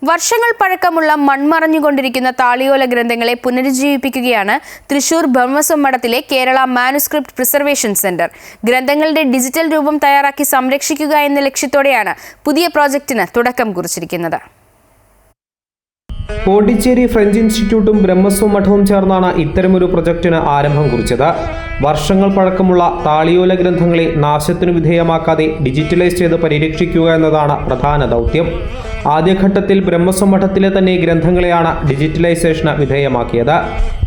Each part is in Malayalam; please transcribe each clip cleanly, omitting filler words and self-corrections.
വർഷങ്ങൾ പഴക്കമുള്ള മൺമറഞ്ഞുകൊണ്ടിരിക്കുന്ന താളിയോല ഗ്രന്ഥങ്ങളെ പുനരുജ്ജീവിപ്പിക്കുകയാണ് തൃശൂർ ബ്രഹ്മസ്വം മഠത്തിലെ കേരള മാനുസ്ക്രിപ്റ്റ് പ്രിസർവേഷൻ സെന്റർ. ഗ്രന്ഥങ്ങളുടെ ഡിജിറ്റൽ രൂപം തയ്യാറാക്കി സംരക്ഷിക്കുക എന്ന ലക്ഷ്യത്തോടെയാണ് പുതിയ പ്രോജക്റ്റിന് തുടക്കം കുറിച്ചിരിക്കുന്നത്. പോണ്ടിച്ചേരി ഫ്രഞ്ച് ഇൻസ്റ്റിറ്റ്യൂട്ടും ബ്രഹ്മസ്വം മഠവും ചേർന്നാണ് ഇത്തരമൊരു പ്രൊജക്ടിന് ആരംഭം കുറിച്ചത്. വർഷങ്ങൾ പഴക്കമുള്ള താളിയോല ഗ്രന്ഥങ്ങളെ നാശത്തിനു വിധേയമാക്കാതെ ഡിജിറ്റലൈസ് ചെയ്ത് പരിരക്ഷിക്കുക എന്നതാണ് പ്രധാന ദൗത്യം. ആദ്യഘട്ടത്തിൽ ബ്രഹ്മസ്വം മഠത്തിലെ തന്നെ ഗ്രന്ഥങ്ങളെയാണ് ഡിജിറ്റലൈസേഷന് വിധേയമാക്കിയത്.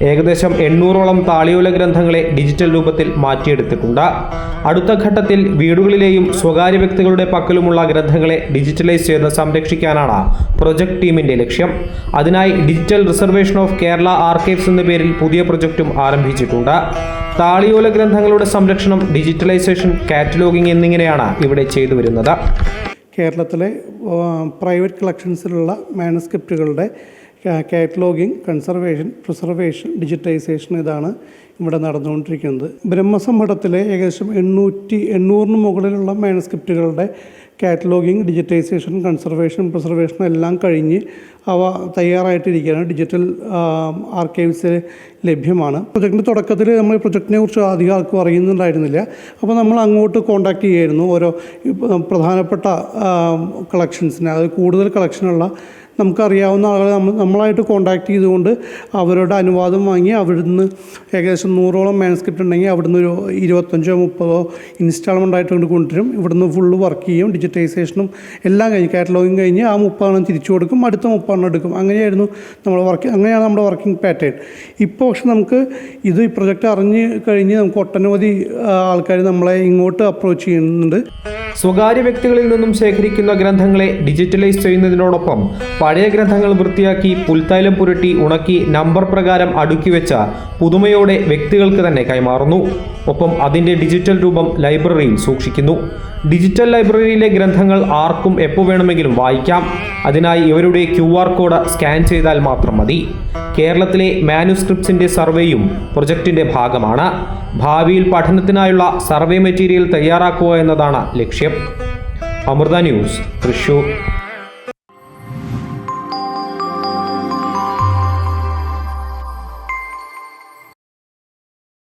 ഏകദേശം 800ഓളം താളിയോല ഗ്രന്ഥങ്ങളെ ഡിജിറ്റൽ രൂപത്തിൽ മാറ്റിയെടുത്തിട്ടുണ്ട്. അടുത്ത ഘട്ടത്തിൽ വീടുകളിലെയും സ്വകാര്യ വ്യക്തികളുടെ പക്കലുമുള്ള ഗ്രന്ഥങ്ങളെ ഡിജിറ്റലൈസ് ചെയ്ത് സംരക്ഷിക്കാനാണ് പ്രൊജക്ട് ടീമിന്റെ ലക്ഷ്യം. അതിനായി digital reservation of Kerala archives എന്ന പേരിൽ പുതിയ പ്രൊജക്റ്റും ആരംഭിച്ചിട്ടുണ്ട്. താളിയോല ഗ്രന്ഥങ്ങളുടെ സംരക്ഷണം, ഡിജിറ്റലൈസേഷൻ, കാറ്റലോഗിംഗ് എന്നിങ്ങനെയാണ് ഇവിടെ ചെയ്തു വരുന്നത്. കേരളത്തിലെ പ്രൈവറ്റ് കളക്ഷൻസിലുള്ള മാനുസ്ക്രിപ്റ്റുകളുടെ കാറ്റലോഗിംഗ്, കൺസർവേഷൻ, പ്രിസർവേഷൻ, ഡിജിറ്റൈസേഷൻ ഇതാണ് ഇവിടെ നടന്നുകൊണ്ടിരിക്കുന്നത്. ബ്രഹ്മസ്വം മഠത്തിലെ ഏകദേശം 800 മുകളിലുള്ള മാനുസ്ക്രിപ്റ്റുകളുടെ കാറ്റലോഗിംഗ്, ഡിജിറ്റൈസേഷൻ, കൺസർവേഷൻ, പ്രിസർവേഷൻ എല്ലാം കഴിഞ്ഞ് അവ തയ്യാറായിട്ടിരിക്കുകയാണ്. ഡിജിറ്റൽ ആർക്കൈവ്സിൽ ലഭ്യമാണ്. പ്രൊജക്റ്റിൻ്റെ തുടക്കത്തിൽ നമ്മൾ പ്രൊജക്റ്റിനെ കുറിച്ച് അധികം ആർക്കും അറിയുന്നുണ്ടായിരുന്നില്ല. അപ്പോൾ നമ്മൾ അങ്ങോട്ട് കോൺടാക്റ്റ് ചെയ്യുമായിരുന്നു ഓരോ പ്രധാനപ്പെട്ട കളക്ഷൻസിന്, അത് കൂടുതൽ കളക്ഷനുള്ള നമുക്കറിയാവുന്ന ആളുകളെ നമ്മളായിട്ട് കോൺടാക്റ്റ് ചെയ്തുകൊണ്ട് അവരുടെ അനുവാദം വാങ്ങി അവിടുന്ന് ഏകദേശം 100ഓളം മാനുസ്ക്രിപ്റ്റ് ഉണ്ടെങ്കിൽ അവിടുന്ന് ഒരു 25-30 ഇൻസ്റ്റാൾമെൻ്റ് ആയിട്ട് കൊണ്ട് കൊണ്ടുവരും. ഇവിടുന്ന് ഫുള്ള് വർക്ക് ചെയ്യും. ഡിജിറ്റൈസേഷനും എല്ലാം കഴിഞ്ഞ് കാറ്റലോഗിങ് കഴിഞ്ഞ് ആ 30 തിരിച്ചു കൊടുക്കും, അടുത്ത 30 എടുക്കും. അങ്ങനെയാണ് നമ്മുടെ വർക്കിംഗ് പാറ്റേൺ. ഇപ്പോൾ പക്ഷെ നമുക്ക് ഈ പ്രൊജക്റ്റ് അറിഞ്ഞ് കഴിഞ്ഞ് നമുക്ക് ഒട്ടനവധി ആൾക്കാർ നമ്മളെ ഇങ്ങോട്ട് അപ്രോച്ച് ചെയ്യുന്നുണ്ട്. സ്വകാര്യ വ്യക്തികളിൽ നിന്നും ശേഖരിക്കുന്ന ഗ്രന്ഥങ്ങളെ ഡിജിറ്റലൈസ് ചെയ്യുന്നതിനോടൊപ്പം പഴയ ഗ്രന്ഥങ്ങൾ വൃത്തിയാക്കി പുൽത്തൈലം പുരട്ടി ഉണക്കി നമ്പർ പ്രകാരം അടുക്കി വെച്ച പുതുമയോടെ വ്യക്തികൾക്ക് തന്നെ കൈമാറുന്നു. ഒപ്പം അതിൻ്റെ ഡിജിറ്റൽ രൂപം ലൈബ്രറിയിൽ സൂക്ഷിക്കുന്നു. ഡിജിറ്റൽ ലൈബ്രറിയിലെ ഗ്രന്ഥങ്ങൾ ആർക്കും എപ്പോൾ വേണമെങ്കിലും വായിക്കാം. അതിനായി ഇവരുടെ QR കോഡ് സ്കാൻ ചെയ്താൽ മാത്രം മതി. കേരളത്തിലെ മാനുസ്ക്രിപ്റ്റ്സിൻ്റെ സർവേയും പ്രൊജക്റ്റിൻ്റെ ഭാഗമാണ്. ഭാവിയിൽ പഠനത്തിനായുള്ള സർവേ മെറ്റീരിയൽ തയ്യാറാക്കുക എന്നതാണ് ലക്ഷ്യം. അമൃത ന്യൂസ്, തൃശൂർ.